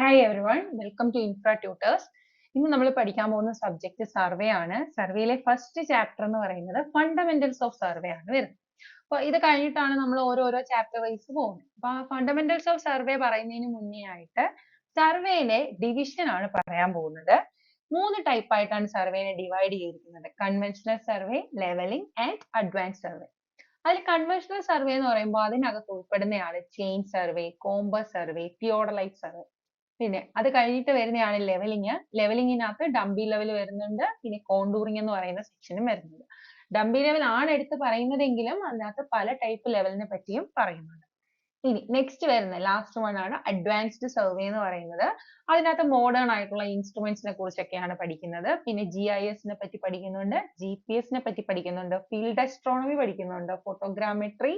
Hi everyone, welcome to Infra Tutors. ഇന്ന് നമ്മൾ പഠിക്കാൻ പോകുന്ന സബ്ജക്ട് സർവേ ആണ്. സർവേയിലെ ഫസ്റ്റ് ചാപ്റ്റർ എന്ന് പറയുന്നത് ഫണ്ടമെന്റൽസ് ഓഫ് സർവേ ആണ് വരുന്നത്. അപ്പോൾ ഇത് കഴിഞ്ഞിട്ടാണ് നമ്മൾ ഓരോരോ ചാപ്റ്റർ വൈസ് പോകുന്നത്. അപ്പോൾ ഫണ്ടമെന്റൽസ് ഓഫ് സർവേ പറയുന്നതിന് മുന്നേ ആയിട്ട് സർവേയിലെ ഡിവിഷൻ ആണ് പറയാൻ പോകുന്നത്. 3 ടൈപ്പ് ആയിട്ടാണ് സർവേനെ ഡിവൈഡ് ചെയ്തിരിക്കുന്നത്. Conventional survey, levelling and advance survey. അതിൽ കൺവെൻഷണൽ സർവേ എന്ന് പറയുമ്പോൾ അതിനകത്ത് ഉൾപ്പെടുന്നതാണ് chain survey, compass survey, theodolite survey. പിന്നെ അത് കഴിഞ്ഞിട്ട് വരുന്നതാണ് ലെവലിംഗ്. ലെവലിംഗിനകത്ത് ഡംബി ലെവൽ വരുന്നുണ്ട്, പിന്നെ കോണ്ടൂറിംഗ് എന്ന് പറയുന്ന സെക്ഷനും വരുന്നുണ്ട്. ഡംബി ലെവൽ ആണ് എടുത്ത് പറയുന്നതെങ്കിലും അതിനകത്ത് പല ടൈപ്പ് ലെവലിനെ പറ്റിയും പറയുന്നുണ്ട്. ഇനി നെക്സ്റ്റ് വരുന്ന ലാസ്റ്റ് വൺ ആണ് അഡ്വാൻസ്ഡ് സർവേ എന്ന് പറയുന്നത്. അതിനകത്ത് മോഡേൺ ആയിട്ടുള്ള ഇൻസ്ട്രുമെന്റ്സിനെ കുറിച്ചൊക്കെയാണ് പഠിക്കുന്നത്. പിന്നെ GIS നെ പറ്റി പഠിക്കുന്നുണ്ട്, GPS നെ പറ്റി പഠിക്കുന്നുണ്ട്, ഫീൽഡ് അസ്ട്രോണമി പഠിക്കുന്നുണ്ട്, ഫോട്ടോഗ്രാമെട്രി,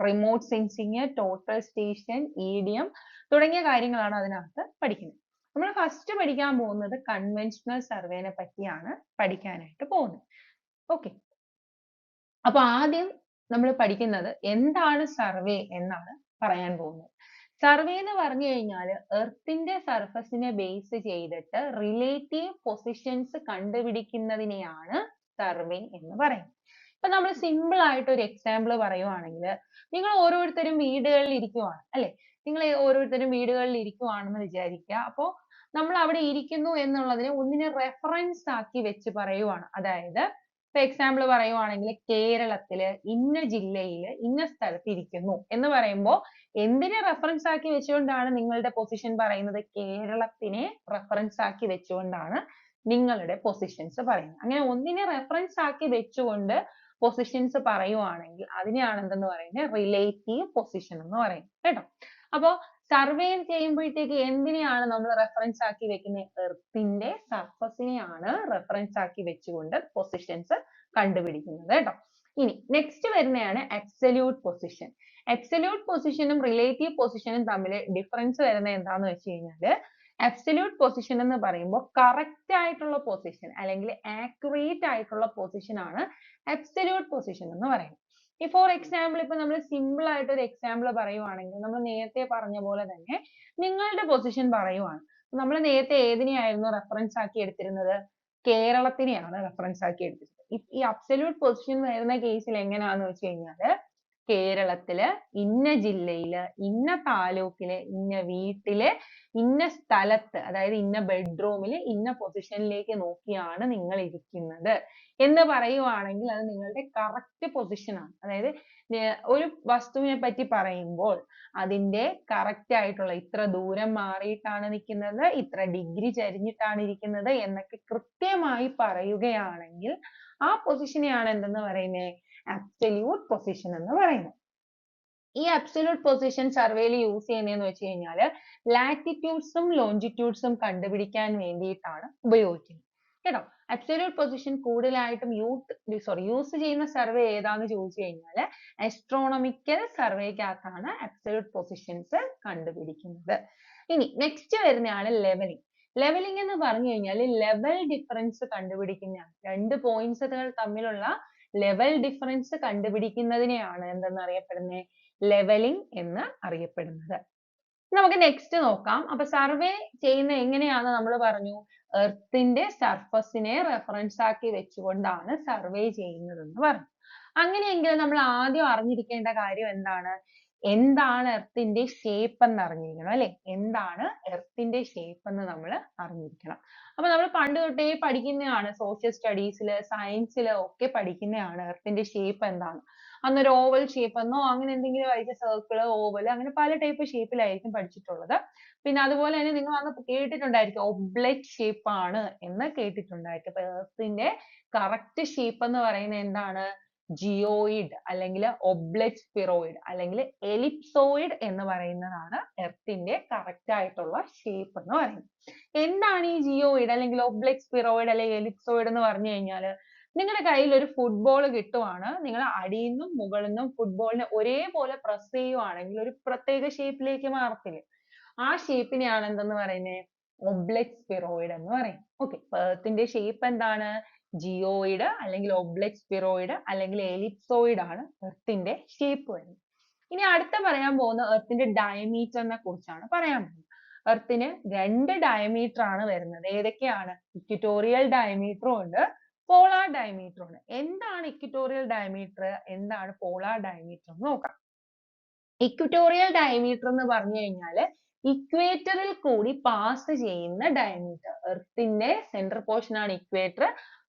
remote sensing, total station, EDM തുടങ്ങിയ കാര്യങ്ങളാണ് അതിനകത്ത് പഠിക്കുന്നത്. നമ്മൾ ഫസ്റ്റ് പഠിക്കാൻ പോകുന്നത് കൺവെൻഷണൽ സർവേനെ പറ്റിയാണ് പഠിക്കാനായിട്ട് പോകുന്നത്. ഓക്കെ, അപ്പൊ ആദ്യം നമ്മൾ പഠിക്കുന്നത് എന്താണ് സർവേ എന്നാണ് പറയാൻ പോകുന്നത്. സർവേ എന്ന് പറഞ്ഞു കഴിഞ്ഞാൽ എർത്തിന്റെ സർഫസിനെ ബേസ് ചെയ്തിട്ട് റിലേറ്റീവ് പൊസിഷൻസ് കണ്ടുപിടിക്കുന്നതിനെയാണ് സർവേ എന്ന് പറയുന്നത്. ഇപ്പൊ നമ്മൾ സിമ്പിൾ ആയിട്ട് ഒരു എക്സാമ്പിൾ പറയുവാണെങ്കിൽ, നിങ്ങൾ ഓരോരുത്തരും വീടുകളിൽ ഇരിക്കുവാണ് അല്ലെ, നിങ്ങൾ ഓരോരുത്തരും വീടുകളിൽ ഇരിക്കുവാണെന്ന് വിചാരിക്കുക. അപ്പോ നമ്മൾ അവിടെ ഇരിക്കുന്നു എന്നുള്ളതിനെ ഒന്നിനെ റെഫറൻസ് ആക്കി വെച്ച് പറയുവാണ്. അതായത് ഇപ്പൊ എക്സാമ്പിൾ പറയുവാണെങ്കിൽ കേരളത്തില് ഇന്ന ജില്ലയില് ഇന്ന സ്ഥലത്ത് ഇരിക്കുന്നു എന്ന് പറയുമ്പോൾ എന്തിനെ റെഫറൻസ് ആക്കി വെച്ചുകൊണ്ടാണ് നിങ്ങളുടെ പൊസിഷൻ പറയുന്നത്? കേരളത്തിനെ റെഫറൻസ് ആക്കി വെച്ചുകൊണ്ടാണ് നിങ്ങളുടെ പൊസിഷൻസ് പറയുന്നത്. അങ്ങനെ ഒന്നിനെ റെഫറൻസ് ആക്കി വെച്ചുകൊണ്ട് പൊസിഷൻസ് പറയുവാണെങ്കിൽ അതിനെയാണ് എന്തെന്ന് പറയുന്നത്? റിലേറ്റീവ് പൊസിഷൻ എന്ന് പറയുന്നത് കേട്ടോ. അപ്പോ സർവേ ചെയ്യുമ്പോഴത്തേക്ക് എന്തിനെയാണ് നമ്മൾ റെഫറൻസ് ആക്കി വെക്കുന്നത്? എർത്തിന്റെ സർഫസിനെയാണ് റെഫറൻസ് ആക്കി വെച്ചുകൊണ്ട് പൊസിഷൻസ് കണ്ടുപിടിക്കുന്നത് കേട്ടോ. ഇനി നെക്സ്റ്റ് വരുന്നതാണ് അബ്സല്യൂട്ട് പൊസിഷൻ. അബ്സല്യൂട്ട് പൊസിഷനും റിലേറ്റീവ് പൊസിഷനും തമ്മിൽ ഡിഫറൻസ് വരുന്നത് എന്താന്ന് വെച്ച് കഴിഞ്ഞാൽ, അബ്സല്യൂട്ട് പൊസിഷൻ എന്ന് പറയുമ്പോൾ കറക്റ്റ് ആയിട്ടുള്ള പൊസിഷൻ അല്ലെങ്കിൽ ആക്യുറേറ്റ് ആയിട്ടുള്ള പൊസിഷൻ ആണ് അബ്സല്യൂട്ട് പൊസിഷൻ എന്ന് പറയുന്നത്. ഫോർ എക്സാമ്പിൾ ഇപ്പൊ നമ്മൾ സിമ്പിൾ ആയിട്ട് ഒരു എക്സാമ്പിൾ പറയുവാണെങ്കിൽ, നമ്മൾ നേരത്തെ പറഞ്ഞ പോലെ തന്നെ നിങ്ങളുടെ പൊസിഷൻ പറയുവാണ്. നമ്മൾ നേരത്തെ ഏതിനെയായിരുന്നു റെഫറൻസ് ആക്കി എടുത്തിരുന്നത്? കേരളത്തിനെയാണ് റെഫറൻസ് ആക്കി എടുത്തിരുന്നത്. ഈ അബ്സല്യൂട്ട് പൊസിഷൻ വരുന്ന കേസിൽ എങ്ങനെയാന്ന് വെച്ച് കഴിഞ്ഞാൽ, കേരളത്തില് ഇന്ന ജില്ലയില് ഇന്ന താലൂക്കില് ഇന്ന വീട്ടില് ഇന്ന സ്ഥലത്ത്, അതായത് ഇന്ന ബെഡ്റൂമില് ഇന്ന പൊസിഷനിലേക്ക് നോക്കിയാണ് നിങ്ങൾ ഇരിക്കുന്നത് എന്ന് പറയുവാണെങ്കിൽ അത് നിങ്ങളുടെ കറക്റ്റ് പൊസിഷൻ ആണ്. അതായത് ഒരു വസ്തുവിനെ പറ്റി പറയുമ്പോൾ അതിന്റെ കറക്റ്റ് ആയിട്ടുള്ള ഇത്ര ദൂരം മാറിയിട്ടാണ് നിൽക്കുന്നത്, ഇത്ര ഡിഗ്രി ചരിഞ്ഞിട്ടാണ് ഇരിക്കുന്നത് എന്നൊക്കെ കൃത്യമായി പറയുകയാണെങ്കിൽ ആ പൊസിഷനെയാണ് എന്തെന്ന് പറയുന്നത്? അബ്സല്യൂട്ട് പൊസിഷൻ എന്ന് പറയുന്നത്. ഈ അബ്സല്യൂട്ട് പൊസിഷൻ സർവേയിൽ യൂസ് ചെയ്യുന്നതെന്ന് വെച്ച് കഴിഞ്ഞാൽ ലാറ്റിറ്റ്യൂഡ്സും ലോഞ്ചിറ്റ്യൂഡ്സും കണ്ടുപിടിക്കാൻ വേണ്ടിയിട്ടാണ് ഉപയോഗിക്കുന്നത് കേട്ടോ. അബ്സല്യൂട്ട് പൊസിഷൻ കൂടുതലായിട്ടും യൂസ് ചെയ്യുന്ന സർവേ ഏതാന്ന് ചോദിച്ചു കഴിഞ്ഞാൽ ആസ്ട്രോണമിക്കൽ സർവേക്കകത്താണ് അബ്സല്യൂട്ട് പൊസിഷൻസ് കണ്ടുപിടിക്കുന്നത്. ഇനി നെക്സ്റ്റ് വരുന്നതാണ് ലെവലിംഗ്. ലെവലിംഗ് എന്ന് പറഞ്ഞു കഴിഞ്ഞാൽ ലെവൽ ഡിഫറൻസ് കണ്ടുപിടിക്കുന്നതാണ്. രണ്ട് പോയിന്റ്സുകൾ തമ്മിലുള്ള ലെവൽ ഡിഫറൻസ് കണ്ടുപിടിക്കുന്നതിനെയാണ് എന്തെന്ന് അറിയപ്പെടുന്നത്? ലെവലിംഗ് എന്ന് അറിയപ്പെടുന്നത്. നമുക്ക് നെക്സ്റ്റ് നോക്കാം. അപ്പൊ സർവേ ചെയ്യുന്ന എങ്ങനെയാണെന്ന് നമ്മൾ പറഞ്ഞു. എർത്തിന്റെ സർഫസിനെ റെഫറൻസ് ആക്കി വെച്ചുകൊണ്ടാണ് സർവേ ചെയ്യുന്നതെന്ന് പറഞ്ഞു. അങ്ങനെയെങ്കിൽ നമ്മൾ ആദ്യം അറിഞ്ഞിരിക്കേണ്ട കാര്യം എന്താണ്? എന്താണ് എർത്തിന്റെ ഷേപ്പ് എന്ന് അറിഞ്ഞിരിക്കണം അല്ലെ. എന്താണ് എർത്തിന്റെ ഷേപ്പ് എന്ന് നമ്മൾ അറിഞ്ഞിരിക്കണം. അപ്പൊ നമ്മൾ പണ്ട് തൊട്ടേ പഠിക്കുന്നതാണ്, സോഷ്യൽ സ്റ്റഡീസില് സയൻസില് ഒക്കെ പഠിക്കുന്നതാണ് എർത്തിന്റെ ഷേപ്പ് എന്താണ്. അന്നൊരു ഓവൽ ഷേപ്പ് എന്നോ അങ്ങനെ എന്തെങ്കിലും ആയിരിക്കും, സർക്കിൾ, ഓവൽ അങ്ങനെ പല ടൈപ്പ് ഷേപ്പിലായിരിക്കും പഠിച്ചിട്ടുള്ളത്. പിന്നെ അതുപോലെ തന്നെ നിങ്ങൾ അന്ന് കേട്ടിട്ടുണ്ടായിരിക്കും ഒബ്ലറ്റ് ഷേപ്പ് ആണ് എന്ന് കേട്ടിട്ടുണ്ടായിരിക്കും. അപ്പൊ എർത്തിന്റെ കറക്റ്റ് ഷേപ്പ് എന്ന് പറയുന്നത് എന്താണ്? ജിയോയിഡ് അല്ലെങ്കിൽ ഒബ്ലറ്റ് സ്പിറോയിഡ് അല്ലെങ്കിൽ എലിപ്സോയിഡ് എന്ന് പറയുന്നതാണ് എർത്തിന്റെ കറക്റ്റ് ആയിട്ടുള്ള ഷേപ്പ് എന്ന് പറയുന്നത്. എന്താണ് ഈ ജിയോയിഡ് അല്ലെങ്കിൽ ഒബ്ലറ്റ് സ്പിറോയിഡ് അല്ലെങ്കിൽ എലിപ്സോയിഡ് എന്ന് പറഞ്ഞു കഴിഞ്ഞാൽ, നിങ്ങളുടെ കയ്യിൽ ഒരു ഫുട്ബോൾ കിട്ടുവാണ്, നിങ്ങൾ അടിയിൽ നിന്നും മുകളിൽ നിന്നും ഫുട്ബോളിനെ ഒരേപോലെ പ്രസ് ചെയ്യുവാണെങ്കിൽ ഒരു പ്രത്യേക ഷേപ്പിലേക്ക് മാറത്തില്ലേ, ആ ഷേപ്പിനെയാണ് എന്തെന്ന് പറയുന്നത്? ഒബ്ലറ്റ് സ്പിറോയിഡ് എന്ന് പറയും. ഓക്കെ, എർത്തിന്റെ ഷേപ്പ് എന്താണ്? ജിയോയിഡ് അല്ലെങ്കിൽ ഒബ്ലറ്റ് സ്പിറോയിഡ് അല്ലെങ്കിൽ എലിപ്സോയിഡ് ആണ് എർത്തിന്റെ ഷേപ്പ് വരുന്നത്. ഇനി അടുത്ത പറയാൻ പോകുന്ന എർത്തിന്റെ ഡയമീറ്ററിനെ കുറിച്ചാണ് പറയാൻ പോകുന്നത്. എർത്തിന് 2 ഡയമീറ്റർ ആണ് വരുന്നത്. ഏതൊക്കെയാണ്? ഇക്വറ്റോറിയൽ ഡയമീറ്ററും ഉണ്ട്, പോളാർ ഡയമീറ്ററും ഉണ്ട്. എന്താണ് ഇക്വറ്റോറിയൽ ഡയമീറ്റർ, എന്താണ് പോളാർ ഡയമീറ്റർ എന്ന് നോക്കാം. ഇക്വറ്റോറിയൽ ഡയമീറ്റർ എന്ന് പറഞ്ഞു കഴിഞ്ഞാൽ ഇക്വേറ്ററിൽ കൂടി പാസ് ചെയ്യുന്ന ഡയമീറ്റർ. എർത്തിന്റെ സെൻട്രൽ പോർഷൻ ആണ് ഇക്വേറ്റർ.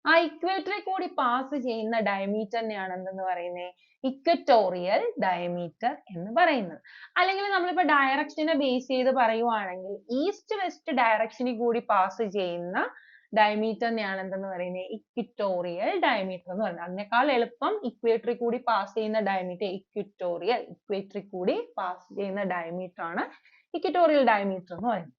ആ ഇക്വേറ്ററിൽ കൂടി പാസ് ചെയ്യുന്ന ഡയമീറ്ററിനെയാണ് എന്തെന്ന് പറയുന്നത്? ഇക്വറ്റോറിയൽ ഡയമീറ്റർ എന്ന് പറയുന്നത്. അല്ലെങ്കിൽ നമ്മളിപ്പോ ഡയറക്ഷനെ ബേസ് ചെയ്ത് പറയുവാണെങ്കിൽ ഈസ്റ്റ് വെസ്റ്റ് ഡയറക്ഷനിൽ കൂടി പാസ് ചെയ്യുന്ന ഡയമീറ്ററിനെയാണ് എന്തെന്ന് പറയുന്നത്? ഇക്വറ്റോറിയൽ ഡയമീറ്റർ എന്ന് പറയുന്നത്. അതിനേക്കാൾ എളുപ്പം ഇക്വേറ്ററിൽ കൂടി പാസ് ചെയ്യുന്ന ഡയമീറ്റർ ഇക്വറ്റോറിയൽ, ഇക്വേറ്ററിൽ കൂടി പാസ് ചെയ്യുന്ന ഡയമീറ്റർ ആണ് ഇക്വറ്റോറിയൽ ഡയമീറ്റർ എന്ന് പറയുന്നത്.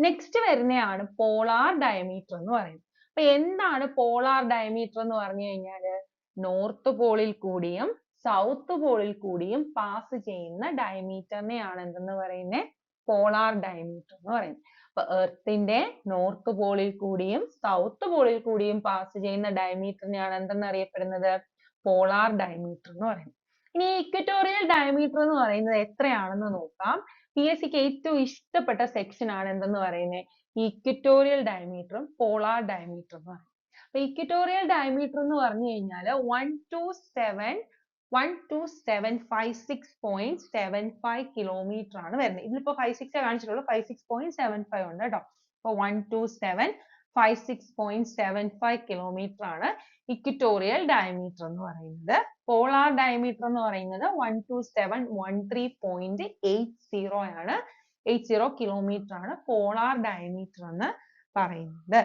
നെക്സ്റ്റ് വരുന്നതാണ് പോളാർ ഡയമീറ്റർ എന്ന് പറയുന്നത്. അപ്പൊ എന്താണ് പോളാർ ഡയമീറ്റർ എന്ന് പറഞ്ഞു കഴിഞ്ഞാല് നോർത്ത് പോളിൽ കൂടിയും സൗത്ത് പോളിൽ കൂടിയും പാസ് ചെയ്യുന്ന ഡയമീറ്ററിനെയാണ് എന്തെന്ന് പറയുന്നത്? പോളാർ ഡയമീറ്റർ എന്ന് പറയുന്നത്. അപ്പൊ എർത്തിന്റെ നോർത്ത് പോളിൽ കൂടിയും സൗത്ത് പോളിൽ കൂടിയും പാസ് ചെയ്യുന്ന ഡയമീറ്ററിനെയാണ് എന്തെന്ന് അറിയപ്പെടുന്നത്? പോളാർ ഡയമീറ്റർ എന്ന് പറയുന്നത്. ഇനി ഇക്വറ്റോറിയൽ ഡയമീറ്റർ എന്ന് പറയുന്നത് എത്രയാണെന്ന് നോക്കാം. PSCക്ക് ഏറ്റവും ഇഷ്ടപ്പെട്ട സെക്ഷൻ ആണ് എന്തെന്ന് പറയുന്നത്? ഇക്വറ്റോറിയൽ ഡയമീറ്ററും പോളാർ ഡയമീറ്ററും എന്ന് പറയുന്നത്. അപ്പൊ ഇക്വറ്റോറിയൽ ഡയമീറ്റർ എന്ന് പറഞ്ഞു കഴിഞ്ഞാൽ 12756.75 കിലോമീറ്റർ ആണ് വരുന്നത്. ഇതിലിപ്പോ 56 കാണിച്ചിട്ടുള്ളൂ, 56.75 ഉണ്ട് കേട്ടോ. അപ്പൊ 12756.75 കിലോമീറ്റർ ആണ് ഇക്വറ്റോറിയൽ ഡയമീറ്റർ എന്ന് പറയുന്നത്. പോളാർ ഡയമീറ്റർ എന്ന് പറയുന്നത് 12713.80 ആണ്. 80 കിലോമീറ്റർ ആണ് പോളാർ ഡയമീറ്റർ എന്ന് പറയുന്നത്.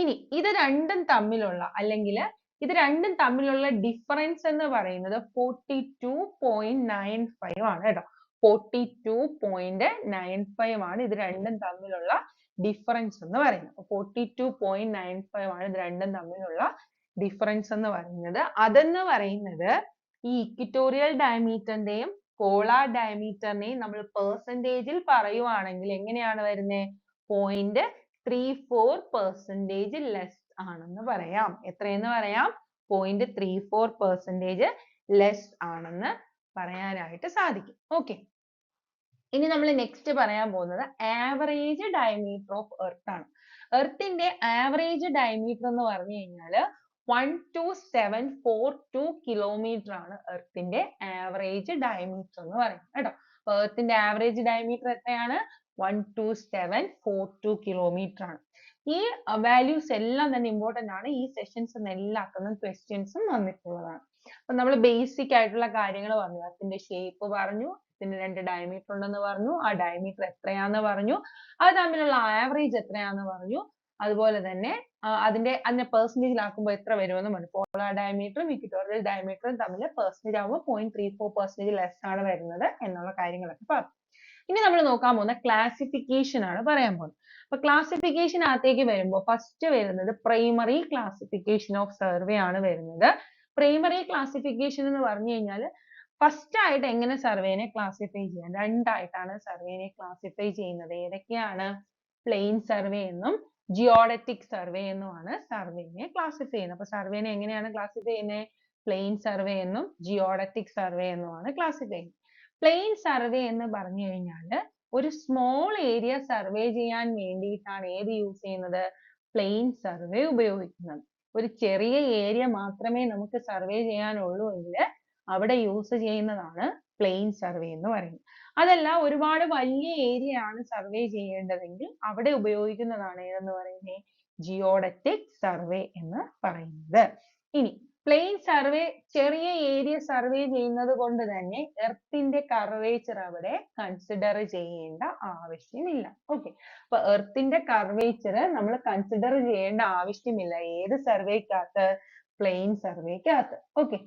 ഇനി ഇത് രണ്ടും തമ്മിലുള്ള അല്ലെങ്കിൽ ഇത് രണ്ടും തമ്മിലുള്ള ഡിഫറൻസ് എന്ന് പറയുന്നത് 42.95 ആണ് കേട്ടോ. 42.95 ആണ് ഇത് രണ്ടും തമ്മിലുള്ള ഡിഫറൻസ് എന്ന് പറയുന്നത്. 42.95 ആണ് ഇത് രണ്ടും തമ്മിലുള്ള ഡിഫറൻസ് എന്ന് പറയുന്നത്. അതെന്ന് പറയുന്നത് ഈ ഇക്വറ്റോറിയൽ ഡയമീറ്ററിന്റെയും പോളാർ ഡയമീറ്ററിനെയും നമ്മൾ പെർസെന്റേജിൽ പറയുവാണെങ്കിൽ എങ്ങനെയാണ് വരുന്നത്? 0.34% ലെസ് ആണെന്ന് പറയാം. എത്രയെന്ന് പറയാം? 0.34% ലെസ് ആണെന്ന് പറയാനായിട്ട് സാധിക്കും. ഓക്കെ, ഇനി നമ്മൾ നെക്സ്റ്റ് പറയാൻ പോകുന്നത് ആവറേജ് ഡയമീറ്റർ ഓഫ് എർത്ത് ആണ്. എർത്തിന്റെ ആവറേജ് ഡയമീറ്റർ എന്ന് പറഞ്ഞു കഴിഞ്ഞാൽ 12742 കിലോമീറ്റർ ആണ് എർത്തിന്റെ ആവറേജ് ഡയമീറ്റർ എന്ന് പറയുന്നത് കേട്ടോ. അപ്പൊ എർത്തിന്റെ ആവറേജ് ഡയമീറ്റർ എത്രയാണ്? 12742 കിലോമീറ്റർ ആണ്. ഈ വാല്യൂസ് എല്ലാം തന്നെ ഇമ്പോർട്ടന്റ് ആണ്. ഈ സെഷൻസ് എല്ലാത്തിനും ക്വസ്റ്റ്യൻസും വന്നിട്ടുള്ളതാണ്. അപ്പൊ നമ്മൾ ബേസിക് ആയിട്ടുള്ള കാര്യങ്ങൾ പറഞ്ഞു. എർത്തിന്റെ ഷേപ്പ് പറഞ്ഞു, ഇതിന് 2 ഡയമീറ്റർ ഉണ്ടെന്ന് പറഞ്ഞു, ആ ഡയമീറ്റർ എത്രയാന്ന് പറഞ്ഞു, അത് തമ്മിലുള്ള ആവറേജ് എത്രയാന്ന് പറഞ്ഞു, അതുപോലെ തന്നെ അതിനെ പെർസെന്റേജിൽ ആക്കുമ്പോൾ എത്ര വരുമെന്ന് പറഞ്ഞു. പോളാർ ഡയമീറ്ററും ഇക്വറ്റോറിയൽ ഡയമീറ്ററും തമ്മിൽ പെർസെന്റേജ് ആകുമ്പോൾ 0.34% ലെസ് ആണ് വരുന്നത് എന്നുള്ള കാര്യങ്ങളൊക്കെ പറഞ്ഞു. ഇനി നമ്മൾ നോക്കാൻ പോകുന്ന ക്ലാസിഫിക്കേഷൻ ആണ് പറയാൻ പോകുന്നത്. അപ്പൊ ക്ലാസിഫിക്കേഷൻ അകത്തേക്ക് വരുമ്പോൾ ഫസ്റ്റ് വരുന്നത് പ്രൈമറി ക്ലാസിഫിക്കേഷൻ ഓഫ് സർവേ ആണ് വരുന്നത്. പ്രൈമറി ക്ലാസിഫിക്കേഷൻ എന്ന് പറഞ്ഞു കഴിഞ്ഞാൽ ഫസ്റ്റ് ആയിട്ട് എങ്ങനെ സർവേനെ ക്ലാസിഫൈ ചെയ്യാം? രണ്ടായിട്ടാണ് സർവേനെ ക്ലാസിഫൈ ചെയ്യുന്നത്. ഏതൊക്കെയാണ്? പ്ലെയിൻ സർവേ എന്നും ജിയോഡറ്റിക് സർവേ എന്നുമാണ് സർവേനെ ക്ലാസിഫൈ ചെയ്യുന്നത്. അപ്പൊ സർവേനെ എങ്ങനെയാണ് ക്ലാസിഫൈ ചെയ്യുന്നത്? പ്ലെയിൻ സർവേ എന്നും ജിയോഡറ്റിക് സർവേ എന്നുമാണ് ക്ലാസിഫൈ ചെയ്യുന്നത്. പ്ലെയിൻ സർവേ എന്ന് പറഞ്ഞു കഴിഞ്ഞാൽ ഒരു സ്മോൾ ഏരിയ സർവേ ചെയ്യാൻ വേണ്ടിയിട്ടാണ് ഏത് യൂസ് ചെയ്യുന്നത്? പ്ലെയിൻ സർവേ ഉപയോഗിക്കുന്നത്. ഒരു ചെറിയ ഏരിയ മാത്രമേ നമുക്ക് സർവേ ചെയ്യാനുള്ളൂ എങ്കിൽ അവിടെ യൂസ് ചെയ്യുന്നതാണ് പ്ലെയിൻ സർവേ എന്ന് പറയുന്നത്. അതല്ല ഒരുപാട് വലിയ ഏരിയ ആണ് സർവേ ചെയ്യേണ്ടതെങ്കിൽ അവിടെ ഉപയോഗിക്കുന്നതാണ് ഏതെന്ന് പറയുന്നത്? ജിയോഡറ്റിക് സർവേ എന്ന് പറയുന്നത്. ഇനി പ്ലെയിൻ സർവേ ചെറിയ ഏരിയ സർവേ ചെയ്യുന്നത് കൊണ്ട് തന്നെ എർത്തിന്റെ കർവേച്ചർ അവിടെ കൺസിഡർ ചെയ്യേണ്ട ആവശ്യമില്ല. ഓക്കെ, അപ്പൊ എർത്തിന്റെ കർവേച്ചർ നമ്മൾ കൺസിഡർ ചെയ്യേണ്ട ആവശ്യമില്ല ഏത് സർവേക്കകത്ത്? പ്ലെയിൻ സർവേക്കകത്ത്. ഓക്കെ,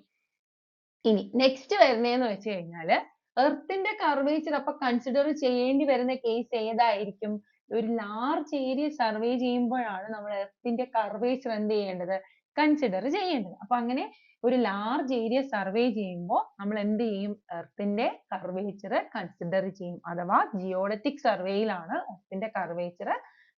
ഇനി നെക്സ്റ്റ് വരുന്നതെന്ന് വെച്ച് കഴിഞ്ഞാല് എർത്തിന്റെ കർവേച്ചർ അപ്പൊ കൺസിഡർ ചെയ്യേണ്ടി വരുന്ന കേസ് ഏതായിരിക്കും? ഒരു ലാർജ് ഏരിയ സർവേ ചെയ്യുമ്പോഴാണ് നമ്മൾ എർത്തിന്റെ കർവേച്ചർ എന്ത് ചെയ്യേണ്ടത്? കൺസിഡർ ചെയ്യേണ്ടത്. അപ്പൊ അങ്ങനെ ഒരു ലാർജ് ഏരിയ സർവേ ചെയ്യുമ്പോൾ നമ്മൾ എന്ത് ചെയ്യും? എർത്തിന്റെ കർവേച്ചർ കൺസിഡർ ചെയ്യും. അഥവാ ജിയോഡറ്റിക് സർവേയിലാണ് എർത്തിന്റെ കർവേച്ചർ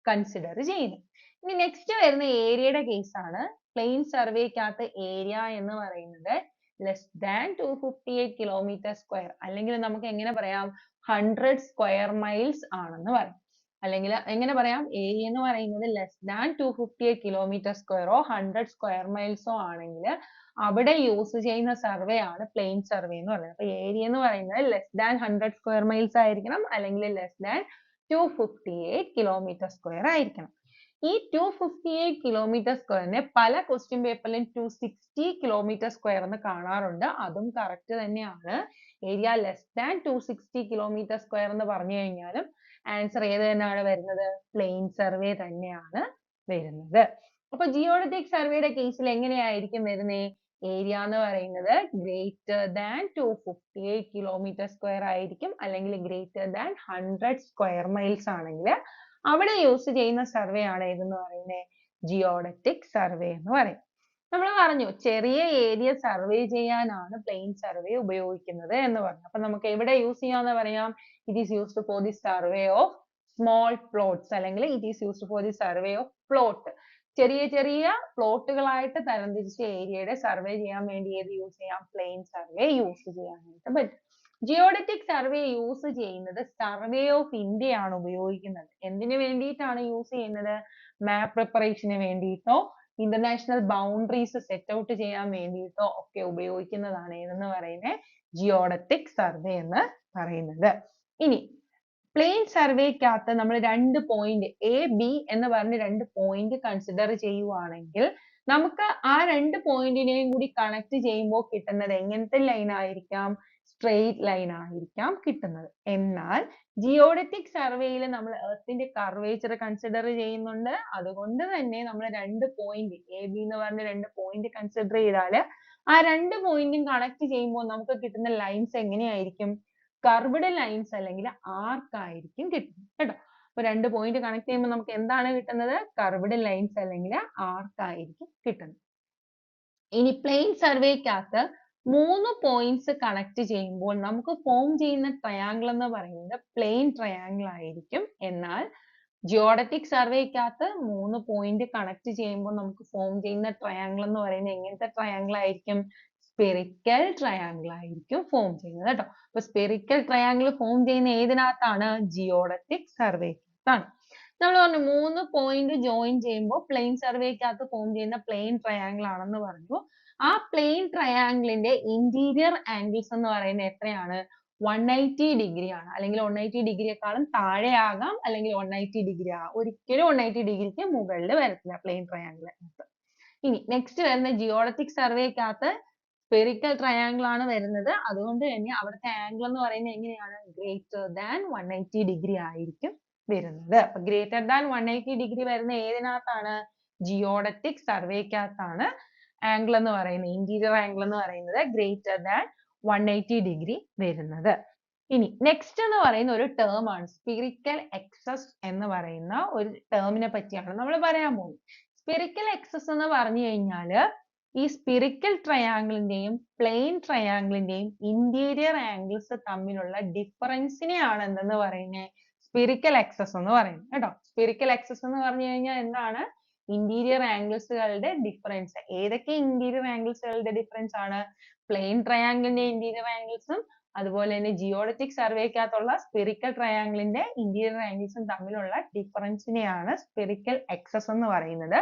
കൺസിഡർ ചെയ്യുന്നത്. ഇനി നെക്സ്റ്റ് വരുന്ന ഏരിയയുടെ കേസ് ആണ്. പ്ലെയിൻ സർവേക്കകത്ത് ഏരിയ എന്ന് പറയുന്നത് less than 258 kilometer square അല്ലെങ്കിൽ നമുക്ക് എങ്ങനെ പറയാം? 100 square miles ആണെന്ന് പറയാം. അല്ലെങ്കിൽ എങ്ങനെ പറയാം, ഏരിയ എന്ന് പറയുന്നത് ലെസ് ദാൻ 258 കിലോമീറ്റർ സ്ക്വയറോ 100 സ്ക്വയർ മൈൽസോ ആണെങ്കിൽ അവിടെ യൂസ് ചെയ്യുന്ന സർവേ ആണ് പ്ലെയിൻ സർവേ എന്ന് പറയുന്നത്. അപ്പൊ ഏരിയ എന്ന് പറയുന്നത് ലെസ് ദാൻ 100 സ്ക്വയർ മൈൽസ് ആയിരിക്കണം, അല്ലെങ്കിൽ ലെസ് ദാൻ 258 കിലോമീറ്റർ സ്ക്വയർ ആയിരിക്കണം. ഈ 258 കിലോമീറ്റർ സ്ക്വയറിനെ പല ക്വസ്റ്റ്യൻ പേപ്പറിലും 260 കിലോമീറ്റർ സ്ക്വയർ എന്ന് കാണാറുണ്ട്. അതും കറക്റ്റ് തന്നെയാണ്. Area less than 260 kilometre square എന്ന് പറഞ്ഞു കഴിഞ്ഞാലും ആൻസർ ഏത് തന്നെയാണ് വരുന്നത്? പ്ലെയിൻ സർവേ തന്നെയാണ് വരുന്നത്. അപ്പൊ ജിയോളജിക് സർവേയുടെ കേസിൽ എങ്ങനെയായിരിക്കും വരുന്നത്? ഏരിയ എന്ന് പറയുന്നത് ഗ്രേറ്റർ ദാൻ 258 കിലോമീറ്റർ സ്ക്വയർ ആയിരിക്കും, അല്ലെങ്കിൽ ഗ്രേറ്റർ ദാൻ 100 സ്ക്വയർ മൈൽസ് ആണെങ്കിൽ അവിടെ യൂസ് ചെയ്യുന്ന സർവേ ആണ് ഏതെന്ന് പറയുന്നത്? ജിയോഡറ്റിക് സർവേ എന്ന് പറയും. നമ്മൾ പറഞ്ഞു ചെറിയ ഏരിയ സർവേ ചെയ്യാനാണ് പ്ലെയിൻ സർവേ ഉപയോഗിക്കുന്നത് എന്ന് പറഞ്ഞു. അപ്പൊ നമുക്ക് എവിടെ യൂസ് ചെയ്യാന്ന് പറയാം? It is used for the survey of small plots, അല്ലെങ്കിൽ it is used for the survey of plot. ചെറിയ ചെറിയ പ്ലോട്ടുകളായിട്ട് തരംതിരിച്ച ഏരിയയുടെ സർവേ ചെയ്യാൻ വേണ്ടി ഏത് യൂസ് ചെയ്യാം? പ്ലെയിൻ സർവേ യൂസ് ചെയ്യാനായിട്ട് പറ്റും. ജിയോഡറ്റിക് സർവേ യൂസ് ചെയ്യുന്നത് സർവേ ഓഫ് ഇന്ത്യ ആണ് ഉപയോഗിക്കുന്നത്. എന്തിനു വേണ്ടിയിട്ടാണ് യൂസ് ചെയ്യുന്നത്? മാപ്പ് പ്രിപ്പറേഷന് വേണ്ടിയിട്ടോ ഇന്റർനാഷണൽ ബൗണ്ടറീസ് സെറ്റ് ഔട്ട് ചെയ്യാൻ വേണ്ടിയിട്ടോ ഒക്കെ ഉപയോഗിക്കുന്നതാണ് ഏതെന്ന് പറയുന്നത്? ജിയോഡറ്റിക് സർവേ എന്ന് പറയുന്നത്. ഇനി പ്ലെയിൻ സർവേക്കകത്ത് നമ്മൾ രണ്ട് പോയിന്റ് എ ബി എന്ന് പറഞ്ഞ് രണ്ട് പോയിന്റ് കൺസിഡർ ചെയ്യുവാണെങ്കിൽ നമുക്ക് ആ രണ്ട് പോയിന്റിനെയും കൂടി കണക്ട് ചെയ്യുമ്പോൾ കിട്ടുന്നത് എങ്ങനത്തെ ലൈൻ ആയിരിക്കാം? സ്ട്രെയിറ്റ് ലൈൻ ആയിരിക്കാം കിട്ടുന്നത്. എന്നാൽ ജിയോഡറ്റിക് സർവേയിൽ നമ്മൾ എർത്തിന്റെ കർവേച്ചർ കൺസിഡർ ചെയ്യുന്നുണ്ട്. അതുകൊണ്ട് തന്നെ നമ്മൾ രണ്ട് പോയിന്റ് എ ബി എന്ന് പറഞ്ഞ രണ്ട് പോയിന്റ് കൺസിഡർ ചെയ്താൽ ആ രണ്ട് പോയിന്റും കണക്ട് ചെയ്യുമ്പോൾ നമുക്ക് കിട്ടുന്ന ലൈൻസ് എങ്ങനെയായിരിക്കും? കർവ്ഡ് ലൈൻസ് അല്ലെങ്കിൽ ആർക്ക് ആയിരിക്കും കിട്ടുന്നത് കേട്ടോ. അപ്പൊ രണ്ട് പോയിന്റ് കണക്ട് ചെയ്യുമ്പോൾ നമുക്ക് എന്താണ് കിട്ടുന്നത്? കർവ്ഡ് ലൈൻസ് അല്ലെങ്കിൽ ആർക്ക് ആയിരിക്കും കിട്ടുന്നത്. ഇനി പ്ലെയിൻ സർവേക്കകത്ത് മൂന്ന് പോയിന്റ്സ് കണക്ട് ചെയ്യുമ്പോൾ നമുക്ക് ഫോം ചെയ്യുന്ന ട്രയാങ്കിൾ എന്ന് പറയുന്നത് പ്ലെയിൻ ട്രയാങ്കിൾ ആയിരിക്കും. എന്നാൽ ജിയോഡറ്റിക് സർവേക്കകത്ത് മൂന്ന് പോയിന്റ് കണക്ട് ചെയ്യുമ്പോൾ നമുക്ക് ഫോം ചെയ്യുന്ന ട്രയാങ്കിൾ എന്ന് പറയുന്നത് എങ്ങനത്തെ ട്രയാങ്കിൾ ആയിരിക്കും? സ്പെറിക്കൽ ട്രയാങ്കിൾ ആയിരിക്കും ഫോം ചെയ്യുന്നത് കേട്ടോ. അപ്പൊ സ്പെറിക്കൽ ട്രയാങ്കിൾ ഫോം ചെയ്യുന്ന ഏതിനകത്താണ്? ജിയോഡറ്റിക് സർവേക്കകത്താണ്. നമ്മൾ പറഞ്ഞു മൂന്ന് പോയിന്റ് ജോയിൻ ചെയ്യുമ്പോൾ പ്ലെയിൻ സർവേക്കകത്ത് ഫോം ചെയ്യുന്ന പ്ലെയിൻ ട്രയാങ്കിൾ ആണെന്ന് പറഞ്ഞു. ആ പ്ലെയിൻ ട്രയാങ്കിളിന്റെ ഇന്റീരിയർ ആംഗിൾസ് എന്ന് പറയുന്നത് എത്രയാണ്? 180 ഡിഗ്രി ആണ്. അല്ലെങ്കിൽ 180 ഡിഗ്രിയെക്കാളും താഴെ ആകാം, അല്ലെങ്കിൽ 180 ഡിഗ്രി ആകാം. ഒരിക്കലും 180 ഡിഗ്രിക്ക് മുകളിൽ വരത്തില്ല പ്ലെയിൻ ട്രയാങ്കിൾ. ഇനി നെക്സ്റ്റ് വരുന്ന ജിയോഡറ്റിക് സർവേക്കകത്ത് സ്പെറിക്കൽ ട്രയാങ്കിൾ ആണ് വരുന്നത്. അതുകൊണ്ട് തന്നെ അവിടുത്തെ ആംഗിൾ എന്ന് പറയുന്നത് എങ്ങനെയാണ്? ഗ്രേറ്റർ ദാൻ 180 ഡിഗ്രി ആയിരിക്കും വരുന്നത്. അപ്പൊ ഗ്രേറ്റർ ദാൻ 180 ഡിഗ്രി വരുന്ന ഏതിനകത്താണ്? ജിയോഡറ്റിക് സർവേക്കകത്താണ് ആംഗിൾ എന്ന് പറയുന്നത്, ഇന്റീരിയർ ആംഗിൾ എന്ന് പറയുന്നത് ഗ്രേറ്റർ ദാൻ 180 ഡിഗ്രി വരുന്നത്. ഇനി നെക്സ്റ്റ് എന്ന് പറയുന്ന ഒരു ടേം ആണ് സ്പെറിക്കൽ എക്സസ് എന്ന് പറയുന്ന ഒരു ടേമിനെ പറ്റിയാണ് നമ്മൾ പറയാൻ പോകുന്നത്. സ്പെറിക്കൽ എക്സസ് എന്ന് പറഞ്ഞു കഴിഞ്ഞാൽ ഈ സ്പെറിക്കൽ ട്രയാങ്കിളിന്റെയും പ്ലെയിൻ ട്രയാങ്കിളിന്റെയും ഇന്റീരിയർ ആംഗിൾസ് തമ്മിലുള്ള ഡിഫറൻസിനെയാണ് എന്തെന്ന് പറയുന്നത്? സ്പെറിക്കൽ എക്സസ് എന്ന് പറയുന്നത് കേട്ടോ. സ്പെറിക്കൽ എക്സസ് എന്ന് പറഞ്ഞു കഴിഞ്ഞാൽ എന്താണ്? ഇന്റീരിയർ ആംഗിൾസുകളുടെ ഡിഫറൻസ്. ഏതൊക്കെ ഇന്റീരിയർ ആംഗിൾസുകളുടെ ഡിഫറൻസ് ആണ്? പ്ലെയിൻ ട്രയാങ്കിളിന്റെ ഇന്റീരിയർ ആംഗിൾസും അതുപോലെ തന്നെ ജിയോഡറ്റിക് സർവേക്കകത്തുള്ള സ്പെറിക്കൽ ട്രയാങ്കിളിന്റെ ഇന്റീരിയർ ആംഗിൾസും തമ്മിലുള്ള ഡിഫറൻസിനെയാണ് സ്പെറിക്കൽ എക്സസ് എന്ന് പറയുന്നത്.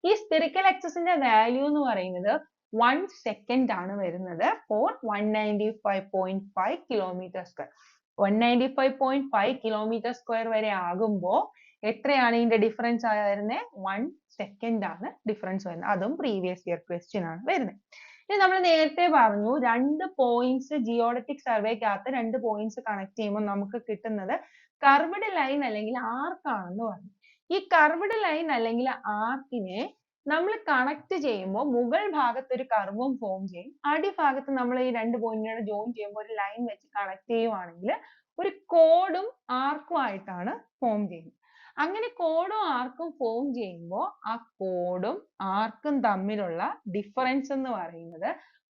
ഈ സ്പെറിക്കൽ എക്സസിന്റെ വാല്യൂ എന്ന് പറയുന്നത് 1 സെക്കൻഡ് ആണ് വരുന്നത് for 195.5 kilometre square. 195.5 kilometre square വരെ ആകുമ്പോൾ എത്രയാണ് ഇതിന്റെ ഡിഫറൻസ് വരുന്നത്? 1 സെക്കൻഡ് ആണ് ഡിഫറൻസ് വരുന്നത്. അതും പ്രീവിയസ് ഇയർ ക്വസ്റ്റ്യൻ ആണ് വരുന്നത്. ഇനി നമ്മൾ നേരത്തെ പറഞ്ഞു രണ്ട് പോയിന്റ്സ് ജിയോഡറ്റിക് സർവേക്കകത്ത് രണ്ട് പോയിന്റ്സ് കണക്ട് ചെയ്യുമ്പോൾ നമുക്ക് കിട്ടുന്നത് കർവ്ഡ് ലൈൻ അല്ലെങ്കിൽ ആർക്ക് ആണെന്ന് പറഞ്ഞു. ഈ കർവ്ഡ് ലൈൻ അല്ലെങ്കിൽ ആർക്കിനെ നമ്മൾ കണക്ട് ചെയ്യുമ്പോൾ മുകൾ ഭാഗത്ത് ഒരു കർവും ഫോം ചെയ്യും, അടിഭാഗത്ത് നമ്മൾ ഈ രണ്ട് പോയിന്റിനെ ജോയിൻ ചെയ്യുമ്പോൾ ഒരു ലൈൻ വെച്ച് കണക്ട് ചെയ്യുവാണെങ്കിൽ ഒരു കോഡും ആർക്കും ആയിട്ടാണ് ഫോം ചെയ്യുന്നത്. അങ്ങനെ കോഡും ആർക്കും ഫോം ചെയ്യുമ്പോൾ ആ കോഡും ആർക്കും തമ്മിലുള്ള ഡിഫറൻസ് എന്ന് പറയുന്നത്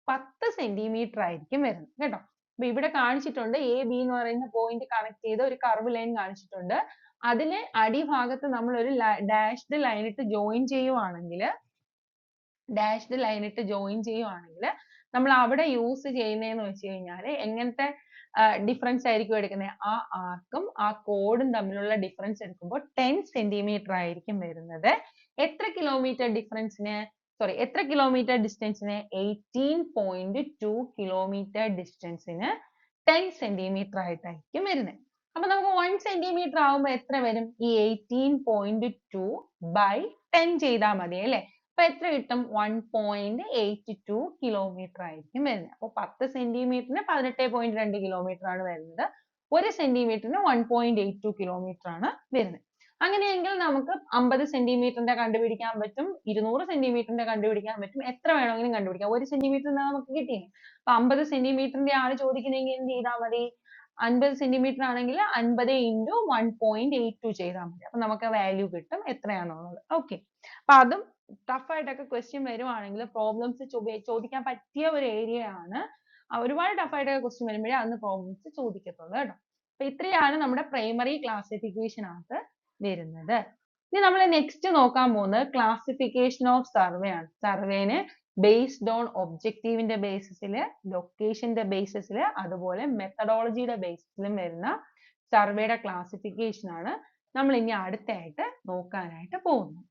10 സെന്റിമീറ്റർ ആയിരിക്കും വരുന്നത് കേട്ടോ. അപ്പൊ ഇവിടെ കാണിച്ചിട്ടുണ്ട് എ ബി എന്ന് പറയുന്ന പോയിന്റ് കണക്ട് ചെയ്ത് ഒരു കർവ് ലൈൻ കാണിച്ചിട്ടുണ്ട്. അതിലെ അടിഭാഗത്ത് നമ്മൾ ഒരു ഡാഷ്ഡ് ലൈൻ ഇട്ട് ജോയിൻ ചെയ്യുവാണെങ്കിൽ നമ്മൾ അവിടെ യൂസ് ചെയ്യുന്നതെന്ന് വെച്ച് കഴിഞ്ഞാൽ എങ്ങനത്തെ ഡിഫറൻസ് ആയിരിക്കും എടുക്കുന്നത്. ആ ആർക്കും ആ കോഡും തമ്മിലുള്ള ഡിഫറൻസ് എടുക്കുമ്പോൾ 10 സെന്റിമീറ്റർ ആയിരിക്കും വരുന്നത്. എത്ര കിലോമീറ്റർ ഡിഫറൻസിന് എത്ര കിലോമീറ്റർ ഡിസ്റ്റൻസിന് 18.2 കിലോമീറ്റർ ഡിസ്റ്റൻസിന് 10 സെന്റിമീറ്റർ ആയിട്ടായിരിക്കും വരുന്നത്. അപ്പൊ നമുക്ക് 1 സെന്റിമീറ്റർ ആവുമ്പോൾ എത്ര വരും? ഈ 18.2 by 10 ചെയ്താൽ മതി അല്ലേ? അപ്പൊ എത്ര കിട്ടും? 1.82 കിലോമീറ്റർ ആയിരിക്കും വരുന്നത്. അപ്പൊ 10 സെന്റിമീറ്ററിന് 18.2 കിലോമീറ്റർ ആണ് വരുന്നത്. 1 സെന്റിമീറ്ററിന് 1.82 കിലോമീറ്റർ ആണ് വരുന്നത്. അങ്ങനെയെങ്കിൽ നമുക്ക് 50 സെന്റിമീറ്ററിന്റെ കണ്ടുപിടിക്കാൻ പറ്റും, 200 സെന്റിമീറ്ററിന്റെ കണ്ടുപിടിക്കാൻ പറ്റും, എത്ര വേണമെങ്കിലും കണ്ടുപിടിക്കാം. 1 സെന്റിമീറ്റർ നമുക്ക് കിട്ടിയില്ലേ? അപ്പൊ 50 സെന്റിമീറ്ററിന്റെ ആണ് ചോദിക്കുന്നെങ്കിൽ എന്ത് ചെയ്താൽ മതി? 50 സെന്റിമീറ്റർ ആണെങ്കിൽ 50 into 1.82 ചെയ്താൽ മതി. അപ്പൊ നമുക്ക് വാല്യൂ കിട്ടും എത്രയാണെന്നുള്ളത്. ഓക്കെ. അപ്പൊ അതും ടഫ് ആയിട്ടൊക്കെ ക്വസ്റ്റ്യൻ വരുവാണെങ്കിൽ പ്രോബ്ലംസ് ചോദിക്കാൻ പറ്റിയ ഒരു ഏരിയ ആണ്. ഒരുപാട് ടഫ് ആയിട്ടൊക്കെ ക്വസ്റ്റ്യൻ വരുമ്പോഴേ അന്ന് പ്രോബ്ലംസ് ചോദിക്കത്തുള്ളൂ കേട്ടോ. അപ്പൊ ഇത്രയാണ് നമ്മുടെ പ്രൈമറി ക്ലാസിഫിക്കേഷൻ അകത്ത് വരുന്നത്. ഇനി നമ്മൾ നെക്സ്റ്റ് നോക്കാൻ പോകുന്നത് ക്ലാസിഫിക്കേഷൻ ഓഫ് സർവേ ആണ്. സർവേനെ ബേസ്ഡ് ഓൺ ഒബ്ജക്റ്റീവിന്റെ ബേസിസിൽ, ലൊക്കേഷന്റെ ബേസിസിൽ, അതുപോലെ മെത്തഡോളജിയുടെ ബേസിസിലും വരുന്ന സർവേയുടെ ക്ലാസിഫിക്കേഷൻ ആണ് നമ്മൾ ഇനി അടുത്തായിട്ട് നോക്കാനായിട്ട് പോകുന്നത്.